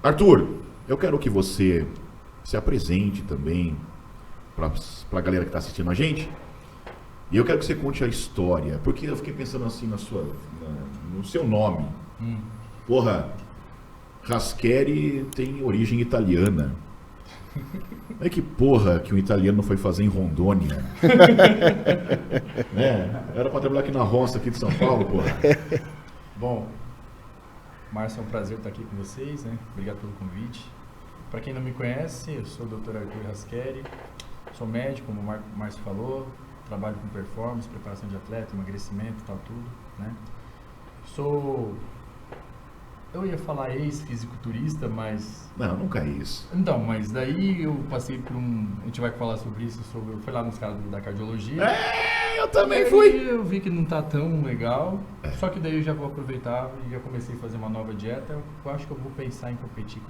Arthur, eu quero que você se apresente também para a galera que está assistindo a gente. E eu quero que você conte a história, porque eu fiquei pensando assim no seu nome. Porra, Rascheri tem origem italiana. É que porra que um italiano foi fazer em Rondônia? Era para trabalhar aqui na roça aqui de São Paulo, porra. Bom, Márcio, é um prazer estar aqui com vocês, né? Obrigado pelo convite. Para quem não me conhece, eu sou o Dr. Arthur Rascheri, sou médico, como o Márcio falou, trabalho com performance, preparação de atleta, emagrecimento e tal, tudo, né? Eu ia falar ex-fisiculturista, mas... Não, nunca é isso. Então, mas daí eu passei por a gente vai falar sobre isso, eu fui lá nos caras da cardiologia. Eu também E fui. aí eu vi que não tá tão legal, só que daí eu já vou aproveitar e já comecei a fazer uma nova dieta. Eu acho que eu vou pensar em competir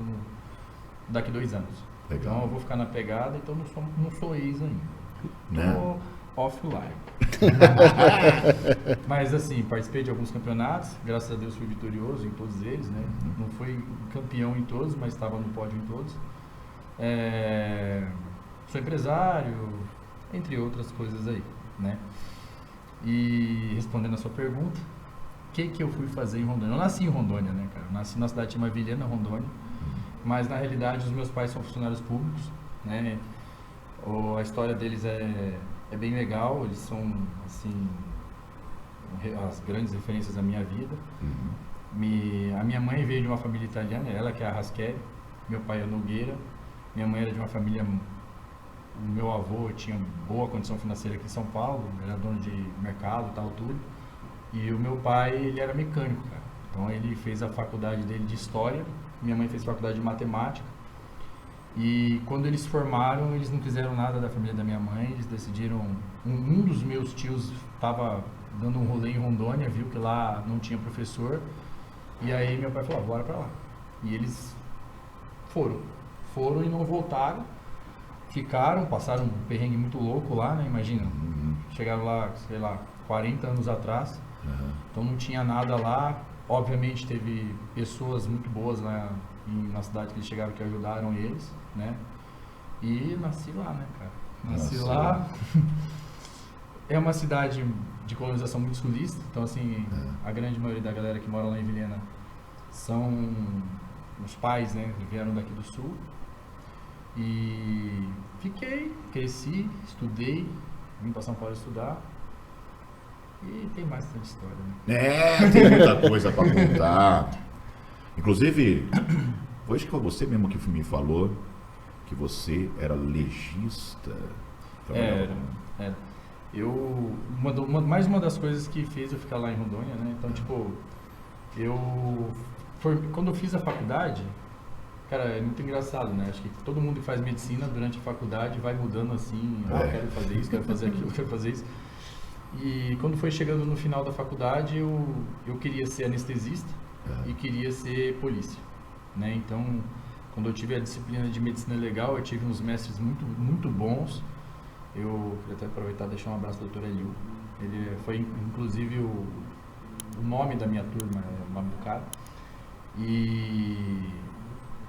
daqui 2 anos. Legal. Então eu vou ficar na pegada, então não sou ex ainda. Né? Tô offline. Mas assim, participei de alguns campeonatos, graças a Deus fui vitorioso em todos eles, né? Não fui campeão em todos, mas estava no pódio em todos. Sou empresário, entre outras coisas aí, né? E respondendo a sua pergunta, o que eu fui fazer em Rondônia? Eu nasci em Rondônia, né, cara? Eu nasci na cidade chamada Vilhena, Rondônia, mas na realidade os meus pais são funcionários públicos, né? A história deles é bem legal, eles são, assim, as grandes referências da minha vida. A minha mãe veio de uma família italiana, ela que é a Rascheri, meu pai é Nogueira, minha mãe era de uma família... O meu avô tinha boa condição financeira aqui em São Paulo, era dono de mercado e tal, tudo. E o meu pai, ele era mecânico, cara. Então ele fez a faculdade dele de História, minha mãe fez faculdade de Matemática. E quando eles se formaram, eles não quiseram nada da família da minha mãe, eles decidiram... Um dos meus tios estava dando um rolê em Rondônia, viu que lá não tinha professor. E aí meu pai falou, bora pra lá. E eles foram e não voltaram. Ficaram, passaram um perrengue muito louco lá, né? Imagina, chegaram lá, sei lá, 40 anos atrás, então não tinha nada lá. Obviamente teve pessoas muito boas lá na cidade que eles chegaram que ajudaram eles, né? E nasci lá, né, cara? Nasci lá. É uma cidade de colonização muito sulista, então assim, a grande maioria da galera que mora lá em Vilhena são os pais, né, que vieram daqui do sul. E cresci, estudei, vim para São Paulo estudar e tem mais tanta história, né? Tem muita coisa para contar. Inclusive, hoje que foi você mesmo que me falou que você era legista. Mais uma das coisas que fez eu ficar lá em Rondônia, né? Então, tipo, quando eu fiz a faculdade... Cara, é muito engraçado, né? Acho que todo mundo que faz medicina durante a faculdade vai mudando assim, quero fazer isso, quero fazer aquilo, quero fazer isso. E quando foi chegando no final da faculdade, eu queria ser anestesista e queria ser polícia, né? Então, quando eu tive a disciplina de medicina legal, eu tive uns mestres muito, muito bons. Eu queria até aproveitar e deixar um abraço ao Dr. Eliu. Ele foi, inclusive, o nome da minha turma, é o nome do cara.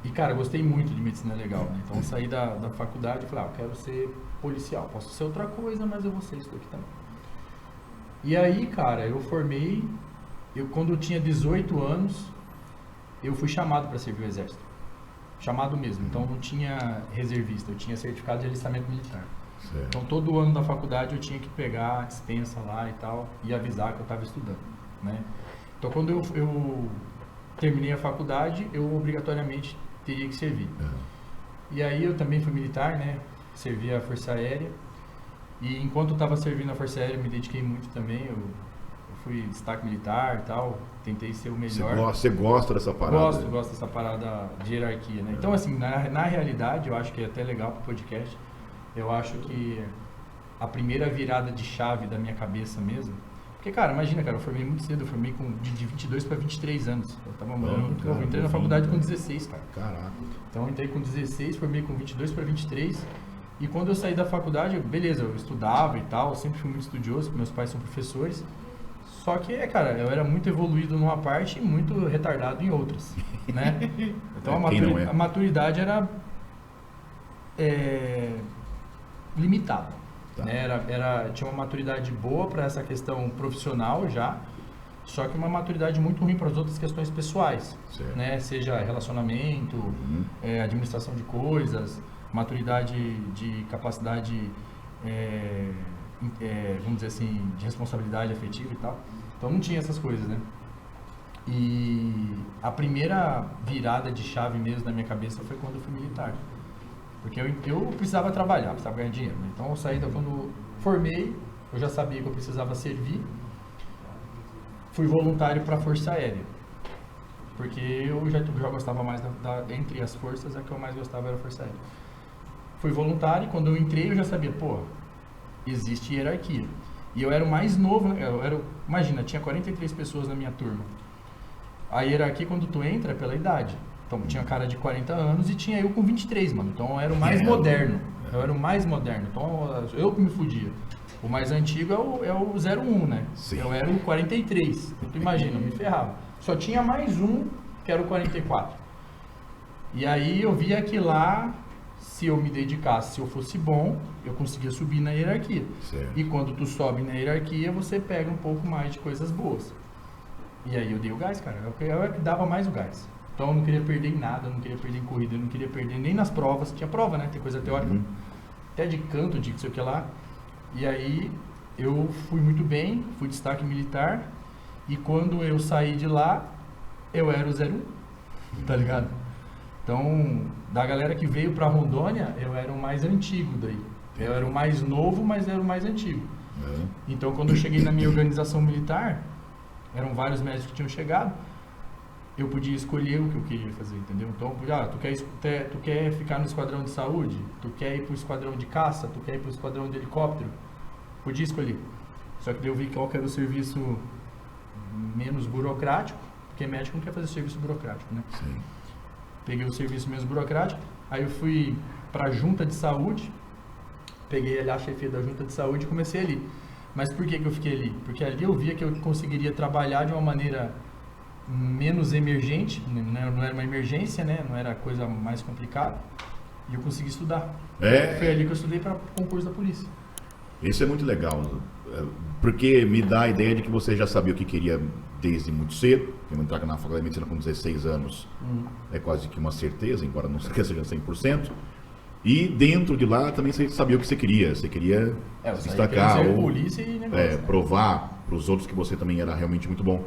E, cara, eu gostei muito de medicina legal, né? Então, eu saí da faculdade e falei, eu quero ser policial. Posso ser outra coisa, mas eu vou ser isso aqui também. E aí, cara, eu formei... Quando eu tinha 18 anos, eu fui chamado para servir o exército. Chamado mesmo. Então, não tinha reservista, eu tinha certificado de alistamento militar. Certo. Então, todo ano da faculdade, eu tinha que pegar a dispensa lá e tal, e avisar que eu estava estudando, né? Então, quando eu terminei a faculdade, eu obrigatoriamente teria que servir. E aí eu também fui militar, né? Servi a Força Aérea. E enquanto eu estava servindo a Força Aérea, eu me dediquei muito também. Eu fui destaque militar e tal. Tentei ser o melhor. Você gosta dessa parada? Gosto dessa parada de hierarquia, né? Então, assim, na realidade, eu acho que é até legal para o podcast. Eu acho que a primeira virada de chave da minha cabeça mesmo... Porque, cara, imagina, cara, eu formei muito cedo, eu formei de 22 para 23 anos. Eu tava morando muito novo. Eu entrei na faculdade com 16, cara. Caraca. Então, eu entrei com 16, formei com 22 para 23. E quando eu saí da faculdade, beleza, eu estudava e tal, sempre fui muito estudioso, porque meus pais são professores. Só que, cara, eu era muito evoluído numa parte e muito retardado em outras, né? Então Quem não é? a maturidade era limitada. Tá. Né? Tinha uma maturidade boa para essa questão profissional já, só que uma maturidade muito ruim para as outras questões pessoais, Certo. né? Seja relacionamento, administração de coisas, maturidade de capacidade, vamos dizer assim, de responsabilidade afetiva e tal. Então não tinha essas coisas, né? E a primeira virada de chave mesmo na minha cabeça foi quando eu fui militar. Porque eu precisava trabalhar, precisava ganhar dinheiro. Né? Então eu saí, quando formei, eu já sabia que eu precisava servir. Fui voluntário para a Força Aérea. Porque eu já gostava mais entre as forças, a que eu mais gostava era a Força Aérea. Fui voluntário e quando eu entrei eu já sabia, existe hierarquia. E eu era o mais novo, imagina, tinha 43 pessoas na minha turma. A hierarquia quando tu entra é pela idade. Então tinha cara de 40 anos e tinha eu com 23, mano. Então eu era o mais moderno. Eu era o mais moderno. Então eu que me fudia. O mais antigo é o 01, né? Sim. Eu era o 43. Tu imagina, eu me ferrava. Só tinha mais um, que era o 44. E aí eu via que lá, se eu me dedicasse, se eu fosse bom, eu conseguia subir na hierarquia. Certo. E quando tu sobe na hierarquia, você pega um pouco mais de coisas boas. E aí eu dei o gás, cara. Eu que dava mais o gás. Então eu não queria perder em nada, eu não queria perder em corrida, eu não queria perder nem nas provas. Tinha prova, né? Tem coisa teórica. Até de canto, de não sei o que lá. E aí eu fui muito bem, fui destaque militar. E quando eu saí de lá, eu era o 01, tá ligado? Então, da galera que veio pra Rondônia, eu era o mais antigo daí. Eu era o mais novo, mas era o mais antigo. Então, quando eu cheguei na minha organização militar, eram vários médicos que tinham chegado, eu podia escolher o que eu queria fazer, entendeu? Então, tu quer ficar no esquadrão de saúde? Tu quer ir pro esquadrão de caça? Tu quer ir pro esquadrão de helicóptero? Podia escolher. Só que daí eu vi qual que era o serviço menos burocrático, porque médico não quer fazer serviço burocrático, né? Sim. Peguei o serviço menos burocrático, aí eu fui para a junta de saúde, peguei ali a chefia da junta de saúde e comecei ali. Mas por que eu fiquei ali? Porque ali eu via que eu conseguiria trabalhar de uma maneira menos emergente, não era uma emergência, né? Não era a coisa mais complicada, e eu consegui estudar. Foi ali que eu estudei para concurso da polícia. Isso é muito legal, porque me dá a ideia de que você já sabia o que queria desde muito cedo. Eu entrar na faculdade de medicina com 16 anos é quase que uma certeza, embora não seja 100%. E dentro de lá também você sabia o que você queria. Você queria destacar ou polícia e negócio, né? provar para os outros que você também era realmente muito bom.